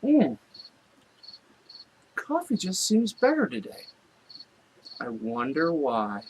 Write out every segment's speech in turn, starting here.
Mm, coffee just seems better today. I wonder why.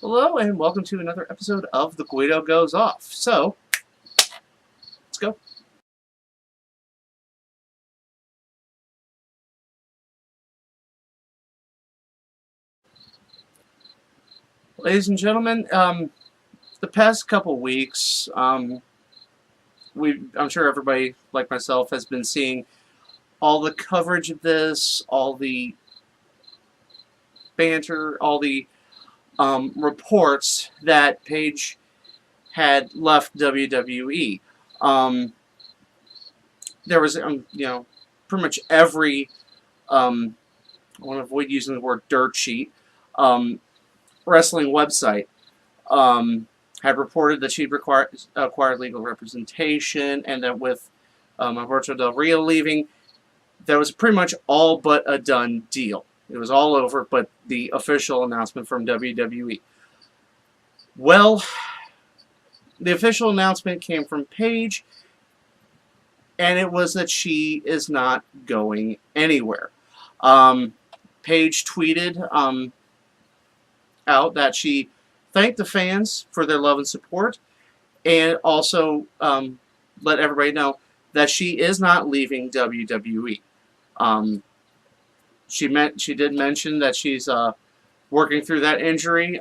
Hello, and welcome to another episode of The Guido Goes Off. So, let's go. Ladies and gentlemen, the past couple weeks, I'm sure everybody, like myself, has been seeing all the coverage of this, all the banter, all the reports that Paige had left WWE. Um, there was, pretty much every, I want to avoid using the word dirt sheet, um, wrestling website had reported that she'd acquired legal representation, and that with Alberto Del Rio leaving, that was pretty much all but a done deal. It was all over, but the official announcement from WWE. Well, the official announcement came from Paige, and it was that she is not going anywhere. Paige tweeted out that she thanked the fans for their love and support, and also let everybody know that she is not leaving WWE. She did mention that she's working through that injury.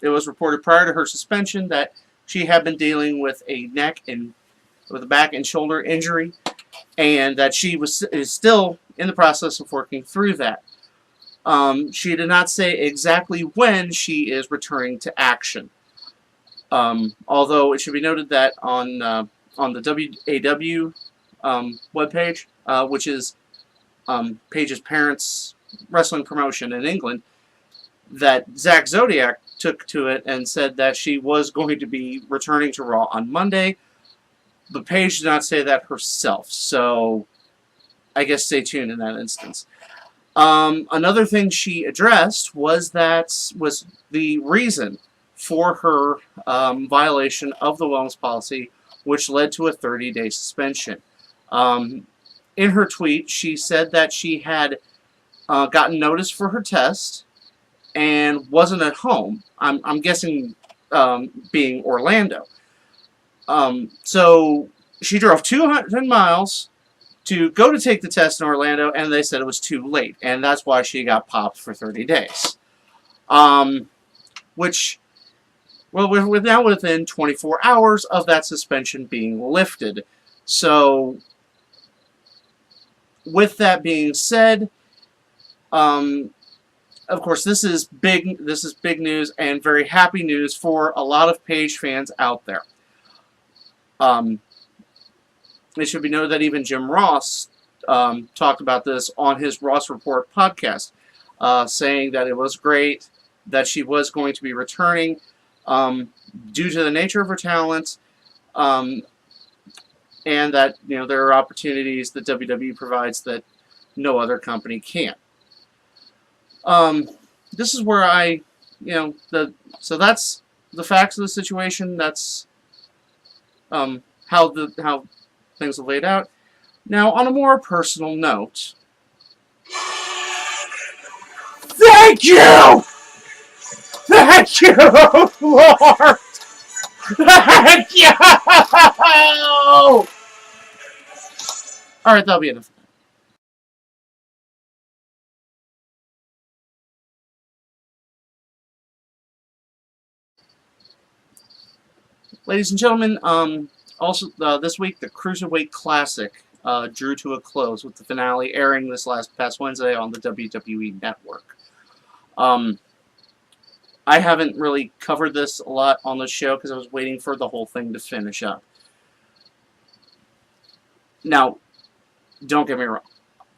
It was reported prior to her suspension that she had been dealing with a back and shoulder injury, and that she is still in the process of working through that. She did not say exactly when she is returning to action. Although it should be noted that on the WAW webpage, which is Paige's parents' wrestling promotion in England, that Zach Zodiac took to it and said that she was going to be returning to Raw on Monday, but Paige did not say that herself, so I guess stay tuned in that instance. Another thing she addressed was the reason for her violation of the wellness policy, which led to a 30-day suspension. In her tweet, she said that she had gotten notice for her test and wasn't at home. I'm guessing being Orlando. So she drove 200 miles to go to take the test in Orlando, and they said it was too late, and that's why she got popped for 30 days. Which, well, we're now within 24 hours of that suspension being lifted. So, with that being said, of course, this is big news and very happy news for a lot of Paige fans out there. It should be noted that even Jim Ross talked about this on his Ross Report podcast, saying that it was great that she was going to be returning due to the nature of her talent, and that there are opportunities that WWE provides that no other company can. This is where so that's the facts of the situation. That's how things are laid out. Now, on a more personal note, thank you! Thank you, Lord! Thank you! Alright, that'll be enough. Ladies and gentlemen, also this week the Cruiserweight Classic drew to a close with the finale airing this past Wednesday on the WWE Network. I haven't really covered this a lot on the show because I was waiting for the whole thing to finish up. Now, don't get me wrong.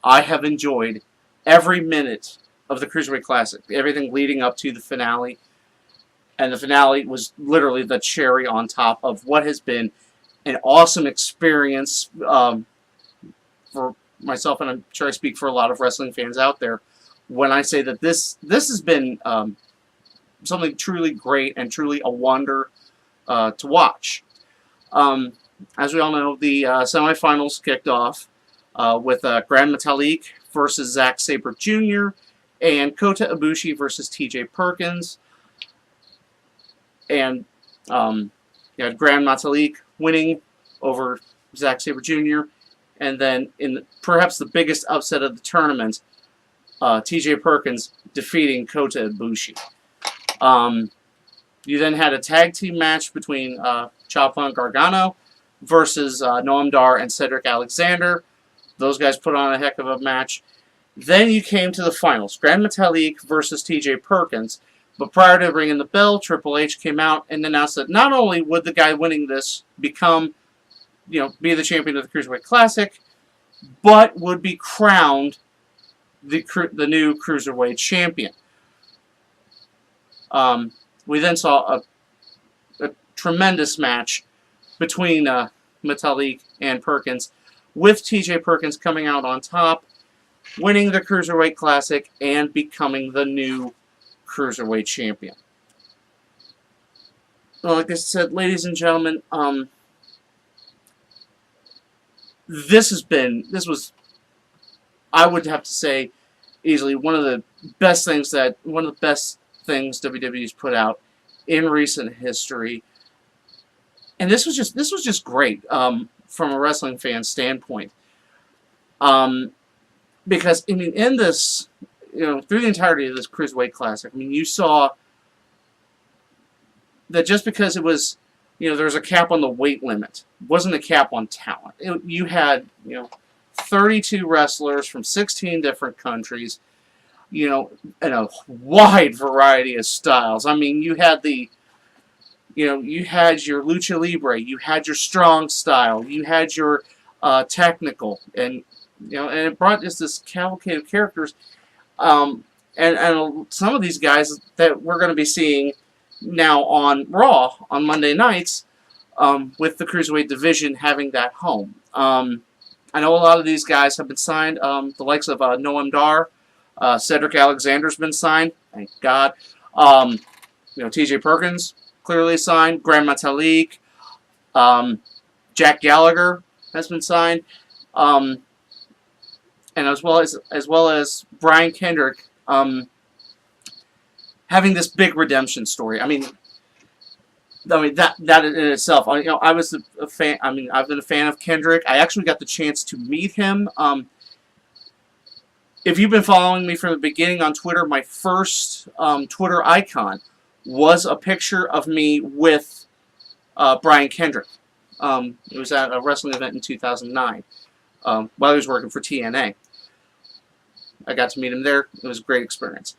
I have enjoyed every minute of the Cruiserweight Classic, everything leading up to the finale. And the finale was literally the cherry on top of what has been an awesome experience for myself, and I'm sure I speak for a lot of wrestling fans out there, when I say that this has been something truly great and truly a wonder to watch. As we all know, the semifinals kicked off with Gran Metalik versus Zack Sabre Jr. and Kota Ibushi versus T.J. Perkins. And you had Gran Metalik winning over Zack Sabre Jr. And then in perhaps the biggest upset of the tournament, T.J. Perkins defeating Kota Ibushi. You then had a tag team match between Ciampa Gargano versus Noam Dar and Cedric Alexander. Those guys put on a heck of a match. Then you came to the finals, Gran Metalik versus T.J. Perkins. But prior to ringing the bell, Triple H came out and announced that not only would the guy winning this become, be the champion of the Cruiserweight Classic, but would be crowned the new Cruiserweight champion. We then saw a tremendous match between Metalik and Perkins, with T.J. Perkins coming out on top, winning the Cruiserweight Classic, and becoming the new Cruiserweight champion. Well, like I said, ladies and gentlemen, this was, I would have to say, easily one of the best things WWE's put out in recent history. And this was just great from a wrestling fan standpoint. Because, I mean, in this, through the entirety of this Cruiserweight Classic, I mean, you saw that just because it was, there was a cap on the weight limit, wasn't a cap on talent. You had, 32 wrestlers from 16 different countries, in a wide variety of styles. I mean, you had you had your lucha libre, you had your strong style, you had your technical, and and it brought just this cavalcade of characters, and some of these guys that we're going to be seeing now on Raw on Monday nights, with the Cruiserweight division having that home. I know a lot of these guys have been signed. The likes of Noam Dar, Cedric Alexander's been signed. Thank God. T.J. Perkins clearly signed. Gran Metalik, Jack Gallagher has been signed, and as well as Brian Kendrick having this big redemption story. I mean that in itself. I was a fan. I mean, I've been a fan of Kendrick. I actually got the chance to meet him. If you've been following me from the beginning on Twitter, my first Twitter icon was a picture of me with Brian Kendrick. It was at a wrestling event in 2009 while he was working for TNA. I got to meet him there. It was a great experience.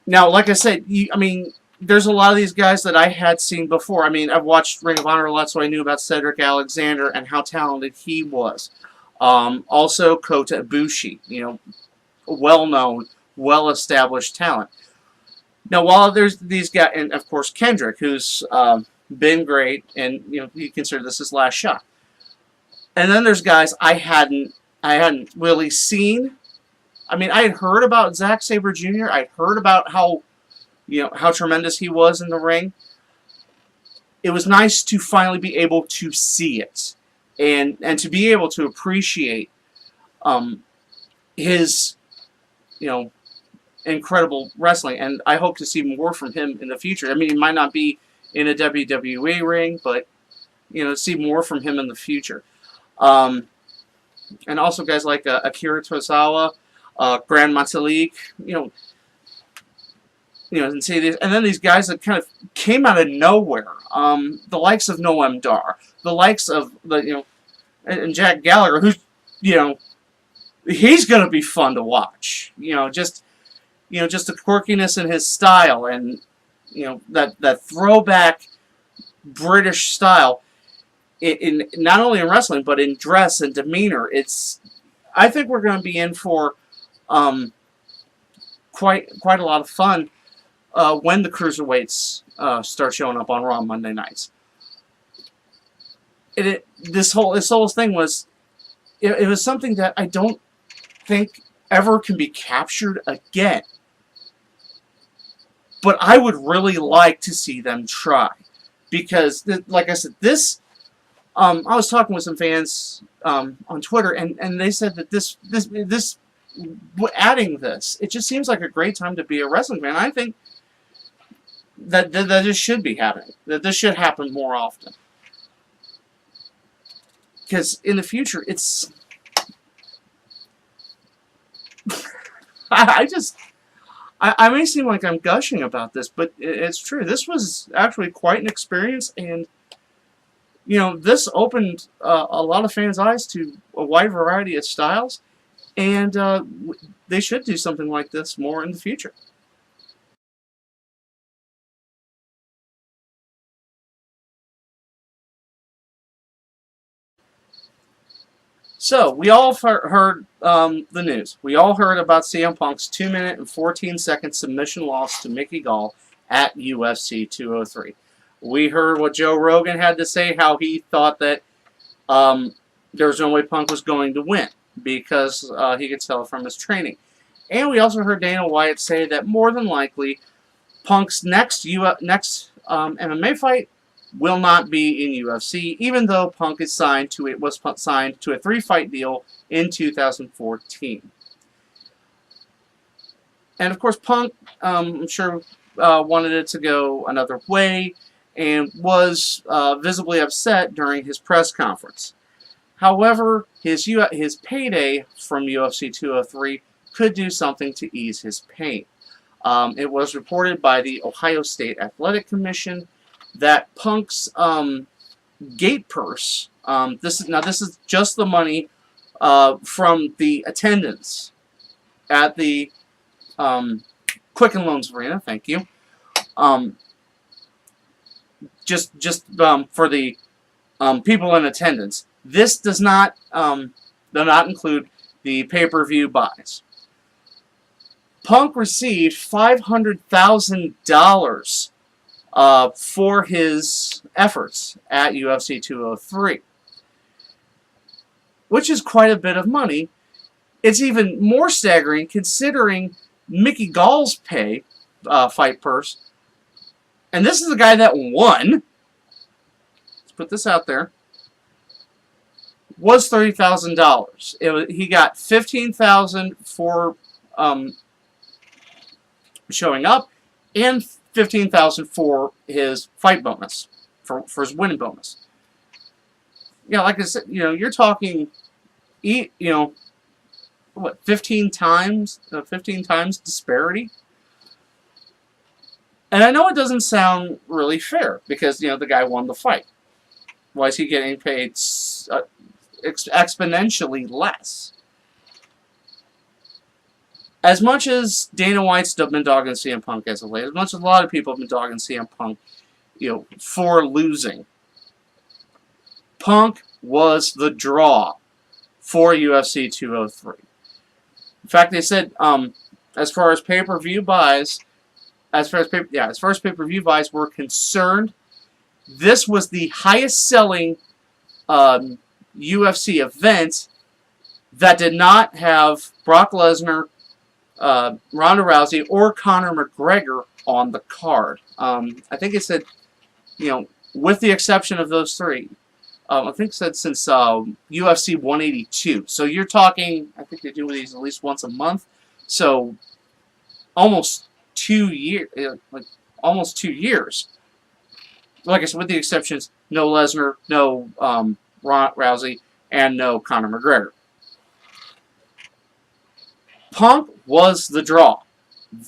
Now, like I said, there's a lot of these guys that I had seen before. I mean, I've watched Ring of Honor a lot, so I knew about Cedric Alexander and how talented he was. Also, Kota Ibushi, well-known, well-established talent. Now, while there's these guys, and of course Kendrick, who's been great, and you consider this his last shot. And then there's guys I hadn't really seen. I mean, I had heard about Zack Sabre Jr. I'd heard about how tremendous he was in the ring. It was nice to finally be able to see it, and to be able to appreciate his, incredible wrestling. And I hope to see more from him in the future. I mean, he might not be in a WWE ring, but see more from him in the future. And also guys like Akira Tozawa, Gran Metalik, and see these, and then these guys that kind of came out of nowhere. The likes of Noam Dar, the likes of and Jack Gallagher, who's he's gonna be fun to watch. Just the quirkiness in his style, and that throwback British style in not only in wrestling but in dress and demeanor. I think we're going to be in for quite a lot of fun when the Cruiserweights start showing up on Raw Monday nights. This whole thing was, it was something that I don't think ever can be captured again. But I would really like to see them try. Because, like I said, this... I was talking with some fans on Twitter, and they said that this adding this, it just seems like a great time to be a wrestling fan. I think that this should be happening. That this should happen more often. Because in the future, it's... I may seem like I'm gushing about this, but it's true. This was actually quite an experience, and you know, this opened a lot of fans' eyes to a wide variety of styles, and they should do something like this more in the future. So, we all heard the news. We all heard about CM Punk's 2-minute and 14-second submission loss to Mickey Gall at UFC 203. We heard what Joe Rogan had to say, how he thought that there was no way Punk was going to win because he could tell from his training. And we also heard Dana White say that more than likely Punk's next MMA fight will not be in UFC, even though Punk is signed to a 3-fight deal in 2014. And of course, Punk, I'm sure, wanted it to go another way, and was visibly upset during his press conference. However, his payday from UFC 203 could do something to ease his pain. It was reported by the Ohio State Athletic Commission that Punk's gate purse, this is just the money from the attendance at the Quicken Loans Arena, thank you, just for the people in attendance. This does not include the pay-per-view buys. Punk received $500,000 for his efforts at UFC 203, which is quite a bit of money. It's even more staggering considering Mickey Gall's fight purse, and this is the guy that won. Let's put this out there. Was $30,000. He got $15,000 for showing up, and $15,000 for his fight bonus, for his winning bonus. Yeah, like I said, you're talking, what, 15 times disparity. And I know it doesn't sound really fair because the guy won the fight. Why is he getting paid exponentially less? As much as Dana White's been dogging CM Punk as of late, as much as a lot of people have been dogging CM Punk, for losing, Punk was the draw for UFC 203. In fact, they said, as far as pay-per-view buys, pay-per-view buys were concerned, this was the highest-selling UFC event that did not have Brock Lesnar, Ronda Rousey, or Conor McGregor on the card. I think it said, with the exception of those three. I think it said since UFC 182. So you're talking, I think they do these at least once a month. So almost 2 years. Almost 2 years. Like I said, with the exceptions, no Lesnar, no Rousey, and no Conor McGregor. Punk was the draw.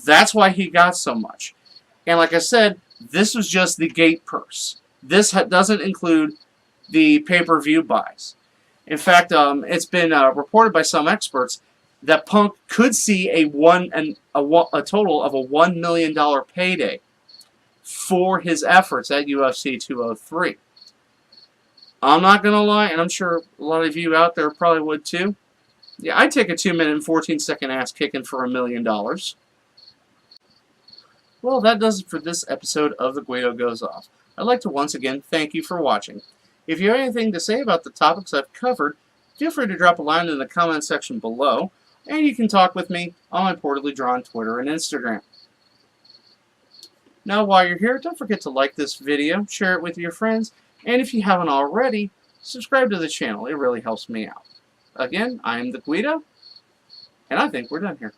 That's why he got so much. And like I said, this was just the gate purse. This doesn't include the pay-per-view buys. In fact, it's been reported by some experts that Punk could see a total of a $1 million payday for his efforts at UFC 203. I'm not going to lie, and I'm sure a lot of you out there probably would too. Yeah, I'd take a 2-minute and 14-second ass kicking for $1 million. Well, that does it for this episode of The Guido Goes Off. I'd like to once again thank you for watching. If you have anything to say about the topics I've covered, feel free to drop a line in the comment section below, and you can talk with me on my Portally Drawn Twitter and Instagram. Now, while you're here, don't forget to like this video, share it with your friends, and if you haven't already, subscribe to the channel. It really helps me out. Again, I am the Guido, and I think we're done here.